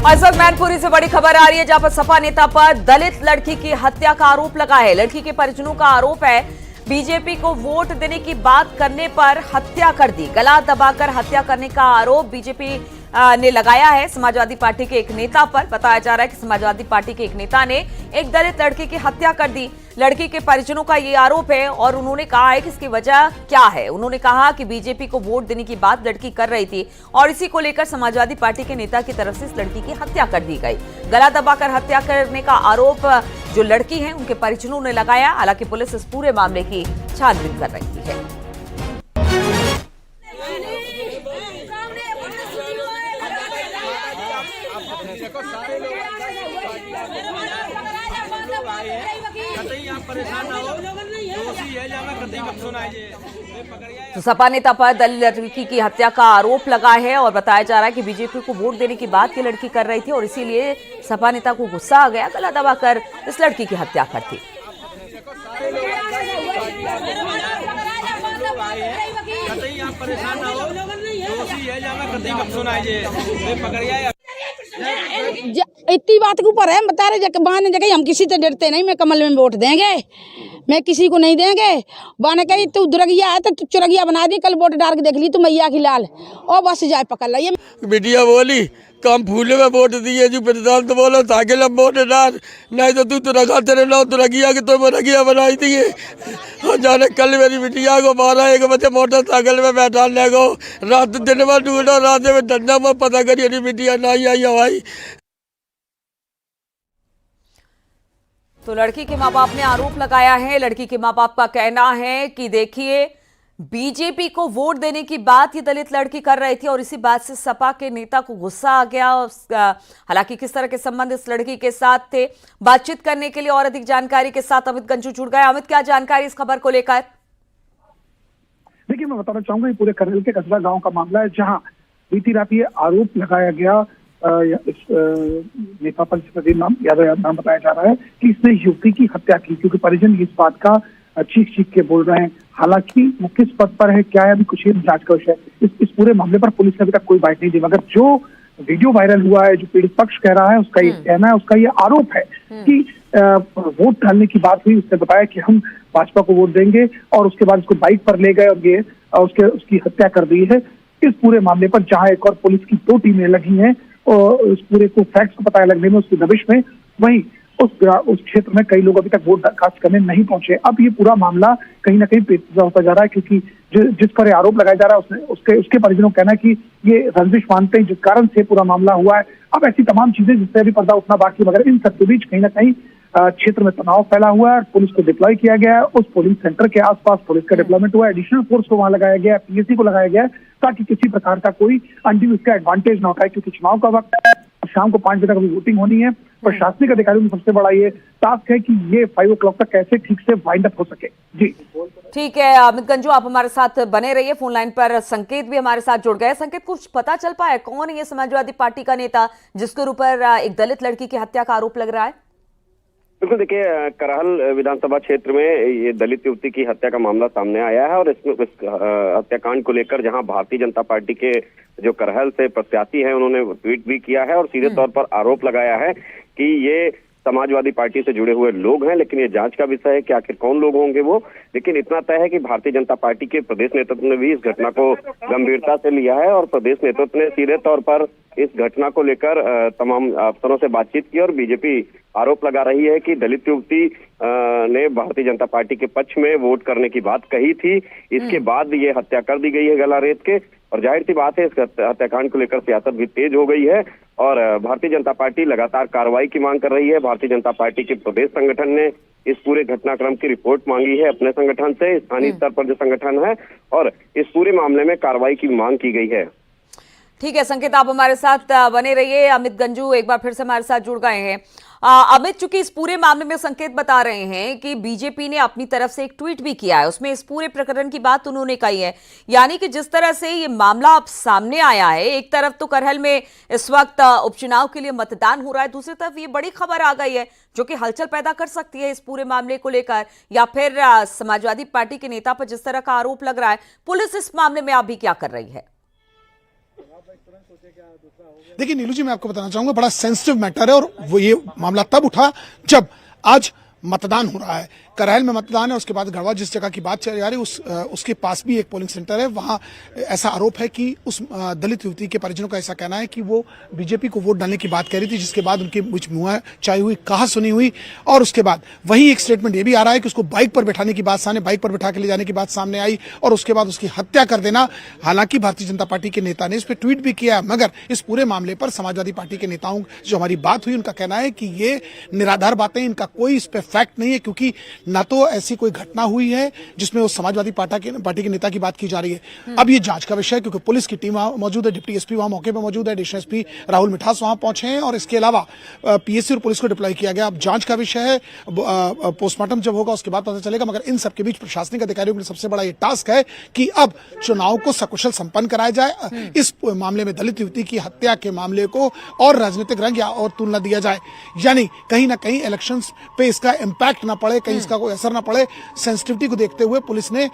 और इस वक्त मैनपुरी से बड़ी खबर आ रही है, जहां पर सपा नेता पर दलित लड़की की हत्या का आरोप लगा है। लड़की के परिजनों का आरोप है बीजेपी को वोट देने की बात करने पर हत्या कर दी। गला दबाकर हत्या करने का आरोप बीजेपी ने लगाया है समाजवादी पार्टी के एक नेता पर। बताया जा रहा है कि समाजवादी पार्टी के एक नेता ने एक दलित लड़की की हत्या कर दी। लड़की के परिजनों का ये आरोप है और उन्होंने कहा है कि इसकी वजह क्या है। उन्होंने कहा कि बीजेपी को वोट देने की बात लड़की कर रही थी और इसी को लेकर समाजवादी पार्टी के नेता की तरफ से इस लड़की की हत्या कर दी गई। गला दबाकर हत्या करने का आरोप जो लड़की है उनके परिजनों ने लगाया। हालांकि पुलिस इस पूरे मामले की छानबीन कर रही है। तो सपा नेता पर दलित लड़की की हत्या का आरोप लगा है और बताया जा रहा है कि बीजेपी को वोट देने की बात ये लड़की कर रही थी और इसीलिए सपा नेता को गुस्सा आ गया, गला दबाकर इस लड़की की हत्या कर दी। इतनी बात के ऊपर है, बता रहे बहाने जगह हम किसी से डरते नहीं। मैं कमल में वोट देंगे, मैं किसी को नहीं देंगे। बहाने कही तू दुरगिया है तो तू चुरगिया बना दी, कल वोट डाल के देख ली तू मैया की लाल और बस जाए पकड़ ली। मीडिया बोली कम फूले में वोट दिए जो प्रधान तो बोलो साइकिल में वोट डाल, नहीं तो तू रखा तेरे लो तो रगिया के तो रगिया बनाई दिए। और जाने कल मेरी बिटिया को 12-1 बजे मोटरसाइकिल में बैठा ले गो, रात दिन में ढूंढो, रात में धंधा में पता करिए बिटिया नहीं आई हवाई। तो लड़की के माँ बाप ने आरोप लगाया है। लड़की के माँ बाप का कहना है कि देखिए बीजेपी को वोट देने की बात ये दलित लड़की कर रही थी और इसी बात से सपा के नेता को गुस्सा आ गया। हालांकि किस तरह के संबंध इस लड़की के साथ थे, बातचीत करने के लिए और अधिक जानकारी के साथ अमित गंजू जुड़ गए। अमित, क्या जानकारी इस खबर को लेकर? देखिए, मैं बताना चाहूंगा ये पूरे करहल के कस्बा गांव का मामला है, जहां बीती रात ये आरोप लगाया गया इस नेता पर प्रदीप नाम यादव नाम बताया जा रहा है कि इसने युवती की हत्या की, क्योंकि परिजन इस बात का चीख चीख के बोल रहे हैं। हालांकि वो किस पद पर है, क्या है, अभी कुछ जांच का विषय। इस पूरे मामले पर पुलिस ने अभी तक कोई बात नहीं दी, मगर जो वीडियो वायरल हुआ है, जो पीड़ित पक्ष कह रहा है, उसका ये कहना है, उसका ये आरोप है कि वोट डालने की बात हुई। उसने बताया कि हम भाजपा को वोट देंगे और उसके बाद उसको बाइक पर ले गए और ये उसकी हत्या कर दी है। इस पूरे मामले पर जहां एक और पुलिस की 2 टीमें लगी हैं और उस पूरे को फैक्ट्स को पता लगने में, उसकी दबिश में, वहीं उस क्षेत्र में कई लोग अभी तक वोट दरखास्त करने नहीं पहुंचे। अब ये पूरा मामला कहीं ना कहीं पेचीदा होता जा रहा है, क्योंकि जिस पर आरोप लगाया जा रहा है उसके परिजनों का कहना है कि ये रंजिश मानते हैं, जिस कारण से पूरा मामला हुआ है। अब ऐसी तमाम चीजें जिससे अभी पर्दा उठना बाकी, मगर इन सबके बीच कहीं ना कहीं क्षेत्र में तनाव फैला हुआ है। पुलिस को डिप्लॉय किया गया है, उस पोलिंग सेंटर के आसपास पुलिस का डिप्लॉयमेंट हुआ है, एडिशनल फोर्स को वहां लगाया गया है, पीएससी को लगाया गया है, ताकि किसी प्रकार का कोई अनड्यू इसका एडवांटेज ना उठाए, क्योंकि चुनाव का वक्त है, शाम को 5 बजे तक अभी वोटिंग होनी है। प्रशासनिक अधिकारियों में सबसे बड़ा ये टास्क है कि ये 5 o'clock तक कैसे ठीक से वाइंड अप हो सके। जी ठीक है अमित गंजू, आप हमारे साथ बने रहिए। फोन लाइन पर संकेत भी हमारे साथ जुड़ गए। संकेत, कुछ पता चल पाया कौन है ये समाजवादी पार्टी का नेता जिसके ऊपर एक दलित लड़की की हत्या का आरोप लग रहा है? बिल्कुल, देखिए करहल विधानसभा क्षेत्र में ये दलित युवती की हत्या का मामला सामने आया है और इसमें इस हत्याकांड को लेकर जहां भारतीय जनता पार्टी के जो करहल से प्रत्याशी हैं उन्होंने ट्वीट भी किया है और सीधे तौर पर आरोप लगाया है कि ये समाजवादी पार्टी से जुड़े हुए लोग हैं। लेकिन ये जांच का विषय है कि आखिर कौन लोग होंगे वो। लेकिन इतना तय है कि भारतीय जनता पार्टी के प्रदेश नेतृत्व ने भी इस घटना को गंभीरता से लिया है और प्रदेश नेतृत्व ने सीधे तौर पर इस घटना को लेकर तमाम अफसरों से बातचीत की और बीजेपी आरोप लगा रही है कि दलित युवती ने भारतीय जनता पार्टी के पक्ष में वोट करने की बात कही थी। इसके बाद ये हत्या कर दी गई है गला रेत के, और जाहिर सी बात है इस हत्याकांड को लेकर सियासत भी तेज हो गई है और भारतीय जनता पार्टी लगातार कार्रवाई की मांग कर रही है। भारतीय जनता पार्टी के प्रदेश संगठन ने इस पूरे घटनाक्रम की रिपोर्ट मांगी है अपने संगठन से, स्थानीय स्तर पर जो संगठन है, और इस पूरे मामले में कार्रवाई की मांग की गई है। ठीक है संकेत, आप हमारे साथ बने रहिए। अमित गंजू एक बार फिर से हमारे साथ जुड़ गए हैं। अमित, चूंकि इस पूरे मामले में संकेत बता रहे हैं कि बीजेपी ने अपनी तरफ से एक ट्वीट भी किया है, उसमें इस पूरे प्रकरण की बात उन्होंने कही है। यानी कि जिस तरह से ये मामला अब सामने आया है, एक तरफ तो करहल में इस वक्त उपचुनाव के लिए मतदान हो रहा है, दूसरी तरफ ये बड़ी खबर आ गई है जो कि हलचल पैदा कर सकती है इस पूरे मामले को लेकर, या फिर समाजवादी पार्टी के नेता पर जिस तरह का आरोप लग रहा है। पुलिस इस मामले में अभी क्या कर रही है? देखिए नीलू जी, मैं आपको बताना चाहूंगा, बड़ा सेंसिटिव मैटर है और वो ये मामला तब उठा जब आज मतदान हो रहा है। करहल में मतदान है, उसके बाद गढ़वा जिस जगह की बात चल रही है उसके पास भी एक पोलिंग सेंटर है। वहां ऐसा आरोप है कि उस दलित युवती के परिजनों का ऐसा कहना है कि वो बीजेपी को वोट डालने की बात कह रही थी, जिसके बाद उनकी कुछ मुँह चाई हुई, कहा सुनी हुई। और उसके बाद वही एक स्टेटमेंट ये भी आ रहा है कि उसको बाइक पर बैठाने की बात सामने, बाइक पर बैठा के ले जाने की बात सामने आई और उसके बाद उसकी हत्या कर देना। हालांकि भारतीय जनता पार्टी के नेता ने इस पर ट्वीट भी किया, मगर इस पूरे मामले पर समाजवादी पार्टी के नेताओं जो हमारी बात हुई, उनका कहना है कि ये निराधार बातें, इनका कोई इस पर फैक्ट नहीं है, क्योंकि ना तो ऐसी कोई घटना हुई है जिसमें उस समाजवादी पार्टी के नेता की बात की जा रही है। अब ये जांच का विषय है, क्योंकि पुलिस की टीम वहां मौजूद है, डिप्टी एसपी वहां मौके पर मौजूद है, एडिशनल एसपी राहुल मिठास वहां पहुंचे हैं और इसके अलावा पीएससी और पुलिस को डिप्लॉय किया गया। अब जांच का विषय है, पोस्टमार्टम जब होगा उसके बाद पता चलेगा। मगर इन सबके बीच प्रशासनिक अधिकारियों के लिए सबसे बड़ा ये टास्क है कि अब चुनाव को सकुशल संपन्न कराया जाए, इस मामले में दलित युवती की हत्या के मामले को और राजनीतिक रंग या और तुलना दिया जाए, यानी कहीं ना कहीं इलेक्शंस पे इसका इम्पैक्ट ना पड़े, कहीं इसका कोई असर ना पड़े। सेंसिटिविटी को देखते हुए पुलिस ने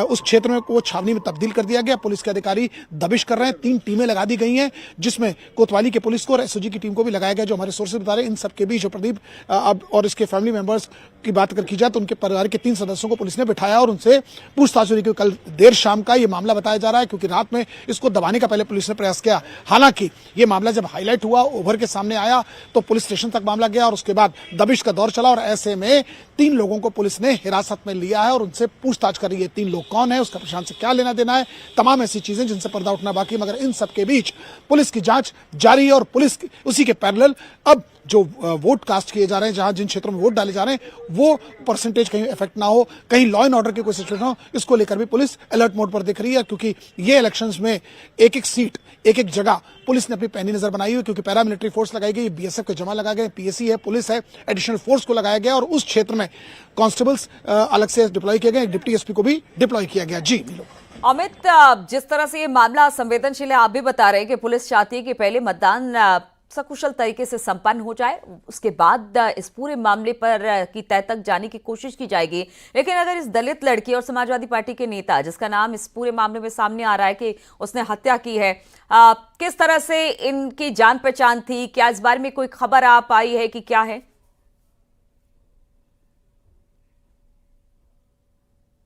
उस क्षेत्र में को छावनी में तब्दील कर दिया गया। पुलिस के अधिकारी दबिश कर रहे हैं, 3 टीमें लगा दी गई हैं, जिसमें कोतवाली के पुलिस को और एसओजी की टीम को भी लगाया गया, जो हमारे सोर्सेज बता रहे हैं। इन सबके बीच प्रदीप अब और इसके फैमिली मेंबर्स की बात अगर की जाए तो उनके परिवार के 3 सदस्यों को पुलिस ने बिठाया और उनसे पूछताछ हुई। कल देर शाम का ये मामला बताया जा रहा है, क्योंकि रात में इसको दबाने का पहले पुलिस ने प्रयास किया। हालांकि ये मामला जब हाईलाइट हुआ, उभर के सामने आया, तो पुलिस स्टेशन तक मामला गया और उसके बाद दबिश का दौर चला और ऐसे में 3 लोगों को पुलिस ने हिरासत में लिया है और उनसे पूछताछ कर रही है। 3 लोग कौन है, उसका प्रशासन से क्या लेना देना है, तमाम ऐसी चीजें जिनसे पर्दा उठना बाकी। मगर इन सबके बीच पुलिस की जांच जारी है और पुलिस उसी के पैरेलल अब जो वोट कास्ट किए जा रहे हैं, जहां जिन क्षेत्रों में वोट डाले जा रहे हैं, वो परसेंटेज कहीं इफेक्ट ना हो, कहीं लॉ एंड ऑर्डर की कोई सिचुएशन हो, इसको लेकर भी पुलिस अलर्ट मोड पर दिख रही है। क्योंकि ये इलेक्शंस में एक-एक सीट, एक-एक जगह पुलिस ने अपनी पैनी नजर बनाई हुई, क्योंकि पैरामिलिट्री फोर्स लगाई गई, बीएसएफ के जवान लगाए गए, पीएससी है, पुलिस है, एडिशनल फोर्स को लगाया गया और उस क्षेत्र में कांस्टेबल्स अलग से डिप्लॉय किए गए, डिप्टी एसपी को भी डिप्लॉय किया गया। जी अमित, जिस तरह से ये मामला संवेदनशील है, आप भी बता रहे हैं कि पुलिस चाहती है कि पहले मतदान सकुशल तरीके से संपन्न हो जाए, उसके बाद इस पूरे मामले पर की तह तक जाने की कोशिश की जाएगी। लेकिन अगर इस दलित लड़की और समाजवादी पार्टी के नेता, जिसका नाम इस पूरे मामले में सामने आ रहा है कि उसने हत्या की है, किस तरह से इनकी जान पहचान थी, क्या इस बारे में कोई खबर आप आई है कि क्या है?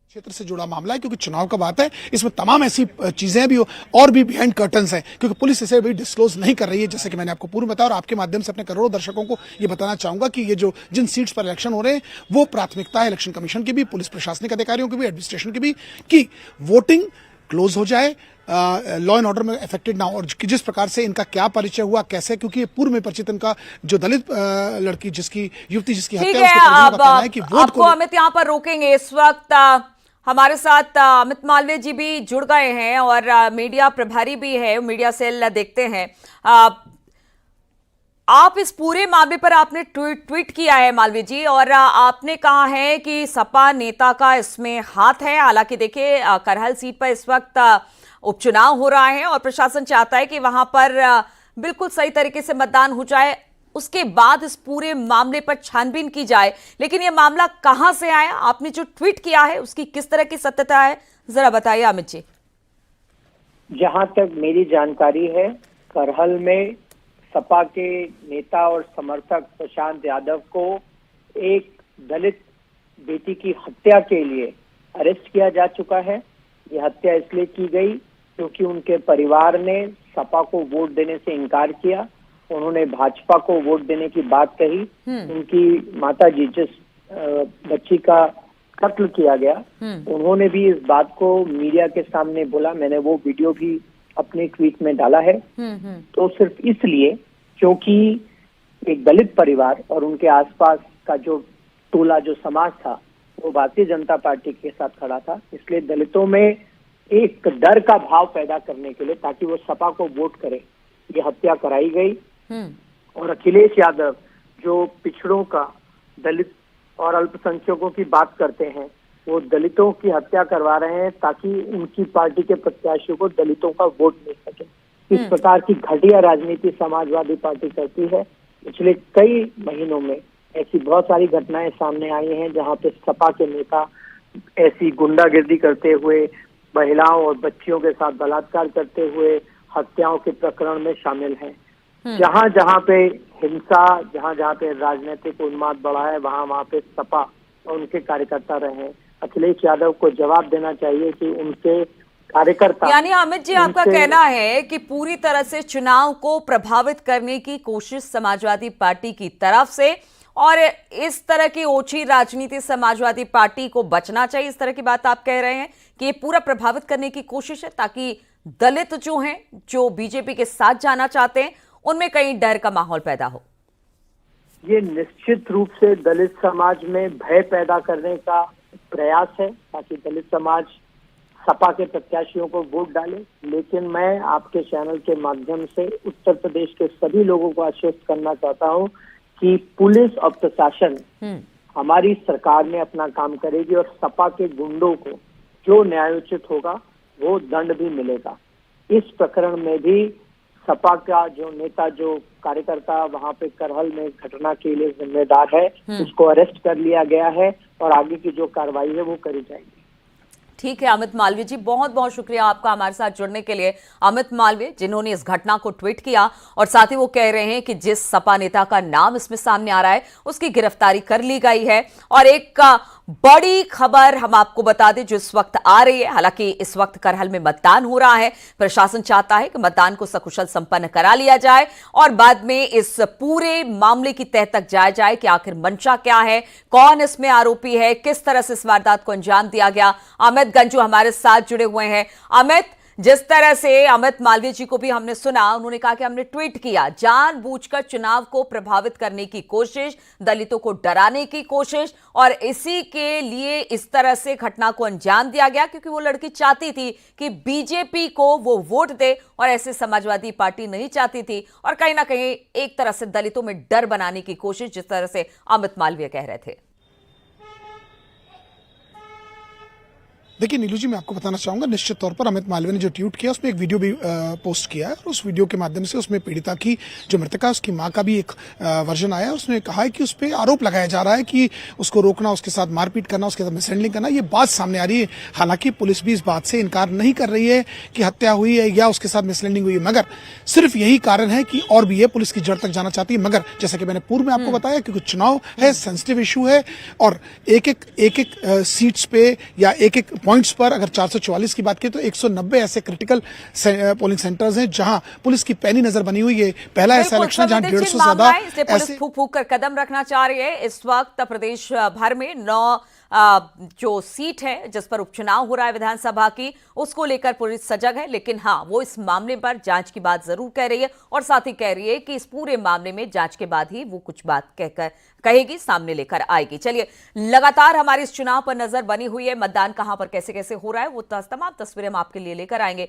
क्षेत्र से जुड़ा मामला है, क्योंकि चुनाव का बात है, इसमें तमाम ऐसी चीजें भी और भी बिहाइंड कर्टन्स हैं, क्योंकि पुलिस इसे भी डिस्क्लोज नहीं कर रही है, जैसे कि मैंने आपको पूर्व बताया। और आपके माध्यम से अपने करोड़ों दर्शकों को ये बताना चाहूंगा कि ये जो जिन सीट्स पर इलेक्शन हो रहे हैं, वो प्राथमिकता है इलेक्शन कमीशन की भी, पुलिस प्रशासनिक अधिकारियों की भी, एडमिनिस्ट्रेशन की भी, कि वोटिंग क्लोज हो जाए, लॉ एंड ऑर्डर में अफेक्टेड ना हो। और जिस प्रकार से इनका क्या परिचय हुआ, कैसे, क्योंकि पूर्व में परिचित इनका जो दलित लड़की जिसकी युवती जिसकी हत्या, उसके कहना है कि वोट को अमित यहाँ पर रोकेंगे। इस वक्त हमारे साथ अमित मालवीय जी भी जुड़ गए हैं और मीडिया प्रभारी भी है, मीडिया सेल देखते हैं। आप इस पूरे मामले पर आपने ट्वीट किया है मालवीय जी, और आपने कहा है कि सपा नेता का इसमें हाथ है। हालांकि देखिए, करहल सीट पर इस वक्त उपचुनाव हो रहा है और प्रशासन चाहता है कि वहां पर बिल्कुल सही तरीके से मतदान हो जाए, उसके बाद इस पूरे मामले पर छानबीन की जाए। लेकिन यह मामला कहां से आया, आपने जो ट्वीट किया है उसकी किस तरह की सत्यता है, जरा बताइए अमित जी। जहां तक मेरी जानकारी है, करहल में सपा के नेता और समर्थक प्रशांत यादव को एक दलित बेटी की हत्या के लिए अरेस्ट किया जा चुका है। यह हत्या इसलिए की गई क्योंकि उनके परिवार ने सपा को वोट देने से इनकार किया, उन्होंने भाजपा को वोट देने की बात कही। उनकी माता जी जिस बच्ची का कत्ल किया गया, उन्होंने भी इस बात को मीडिया के सामने बोला। मैंने वो वीडियो भी अपने ट्वीट में डाला है। तो सिर्फ इसलिए क्योंकि एक दलित परिवार और उनके आसपास का जो टोला, जो समाज था, वो भारतीय जनता पार्टी के साथ खड़ा था, इसलिए दलितों में एक डर का भाव पैदा करने के लिए, ताकि वो सपा को वोट करे, ये हत्या कराई गई। और अखिलेश यादव जो पिछड़ों का, दलित और अल्पसंख्यकों की बात करते हैं, वो दलितों की हत्या करवा रहे हैं ताकि उनकी पार्टी के प्रत्याशियों को दलितों का वोट मिल सके। इस प्रकार की घटिया राजनीति समाजवादी पार्टी करती है। पिछले कई महीनों में ऐसी बहुत सारी घटनाएं सामने आई हैं जहां पे सपा के नेता ऐसी गुंडागिर्दी करते हुए, महिलाओं और बच्चियों के साथ बलात्कार करते हुए हत्याओं के प्रकरण में शामिल हैं। जहां जहां पे हिंसा, जहां जहां पे राजनीतिक उन्माद बढ़ा है, वहां वहां पे सपा और उनके कार्यकर्ता रहे हैं। अखिलेश यादव को जवाब देना चाहिए कि उनके कार्यकर्ता, यानी अमित जी, आपका कहना है कि पूरी तरह से चुनाव को प्रभावित करने की कोशिश समाजवादी पार्टी की तरफ से, और इस तरह की ओछी राजनीति समाजवादी पार्टी को बचना चाहिए। इस तरह की बात आप कह रहे हैं कि ये पूरा प्रभावित करने की कोशिश है, ताकि दलित जो हैं, जो बीजेपी के साथ जाना चाहते हैं, उनमें कहीं डर का माहौल पैदा हो। ये निश्चित रूप से दलित समाज में भय पैदा करने का प्रयास है, ताकि दलित समाज सपा के प्रत्याशियों को वोट डाले। लेकिन मैं आपके चैनल के माध्यम से उत्तर प्रदेश के सभी लोगों को आश्वस्त करना चाहता हूं कि पुलिस और प्रशासन, हमारी सरकार में अपना काम करेगी और सपा के गुंडों को जो न्यायोचित होगा वो दंड भी मिलेगा। इस प्रकरण में भी सपा का जो नेता, जो कार्यकर्ता वहां पे करहल में घटना के लिए जिम्मेदार है, उसको अरेस्ट कर लिया गया है और आगे की जो कार्रवाई है वो करी जाएगी। ठीक है अमित मालवीय जी, बहुत बहुत शुक्रिया आपका हमारे साथ जुड़ने के लिए। अमित मालवीय, जिन्होंने इस घटना को ट्वीट किया और साथ ही वो कह रहे हैं कि जिस सपा नेता का नाम इसमें सामने आ रहा है उसकी गिरफ्तारी कर ली गई है। और एक बड़ी खबर हम आपको बता दें जो इस वक्त आ रही है। हालांकि इस वक्त करहल में मतदान हो रहा है, प्रशासन चाहता है कि मतदान को सकुशल संपन्न करा लिया जाए और बाद में इस पूरे मामले की तह तक जाया जाए कि आखिर मंशा क्या है, कौन इसमें आरोपी है, किस तरह से इस वारदात को अंजाम दिया गया। अमित गंजू हमारे साथ जुड़े हुए हैं। अमित, जिस तरह से अमित मालवीय जी को भी हमने सुना, उन्होंने कहा कि हमने ट्वीट किया, जानबूझकर चुनाव को प्रभावित करने की कोशिश, दलितों को डराने की कोशिश, और इसी के लिए इस तरह से घटना को अंजाम दिया गया क्योंकि वो लड़की चाहती थी कि बीजेपी को वो वोट दे और ऐसे समाजवादी पार्टी नहीं चाहती थी, और कहीं ना कहीं एक तरह से दलितों में डर बनाने की कोशिश, जिस तरह से अमित मालवीय कह रहे थे। देखिए नीलू जी, मैं आपको बताना चाहूंगा, निश्चित तौर पर अमित मालवीय ने जो ट्वीट किया उसमें एक वीडियो भी पोस्ट किया है और उस वीडियो के माध्यम से उसमें पीड़िता की जो मृतका, उसकी मां का भी एक वर्जन आया। उसने कहा है कि उस पर आरोप लगाया जा रहा है कि उसको रोकना, उसके साथ मारपीट करना, उसके साथ मिसहैंडलिंग करना, ये बात सामने आ रही है। हालांकि पुलिस भी इस बात से इनकार नहीं कर रही है कि हत्या हुई है या उसके साथ मिसहैंडलिंग हुई है, मगर सिर्फ यही कारण है कि और भी ये पुलिस की जड़ तक जाना चाहती है। मगर जैसा कि मैंने पूर्व में आपको बताया, क्योंकि चुनाव है, सेंसिटिव इशू है और एक एक सीट्स पे या एक एक पॉइंट्स पर अगर 444 की बात की तो 190 ऐसे क्रिटिकल पोलिंग सेंटर्स हैं जहां पुलिस की पैनी नजर बनी हुई है। पहला ऐसा इलेक्शन जहां 150 से ज्यादा पुलिस फूक फूक कर कदम रखना चाह रही है। इस वक्त प्रदेश भर में 9 जो सीट है जिस पर उपचुनाव हो रहा है विधानसभा की, उसको लेकर पुलिस सजग है। लेकिन हाँ, वो इस मामले पर जांच की बात जरूर कह रही है और साथ ही कह रही है कि इस पूरे मामले में जांच के बाद ही वो कुछ बात कहकर कहेगी, सामने लेकर आएगी। चलिए, लगातार हमारी इस चुनाव पर नजर बनी हुई है। मतदान कहां पर कैसे कैसे हो रहा है वो तमाम तस्वीरें हम आपके लिए लेकर आएंगे।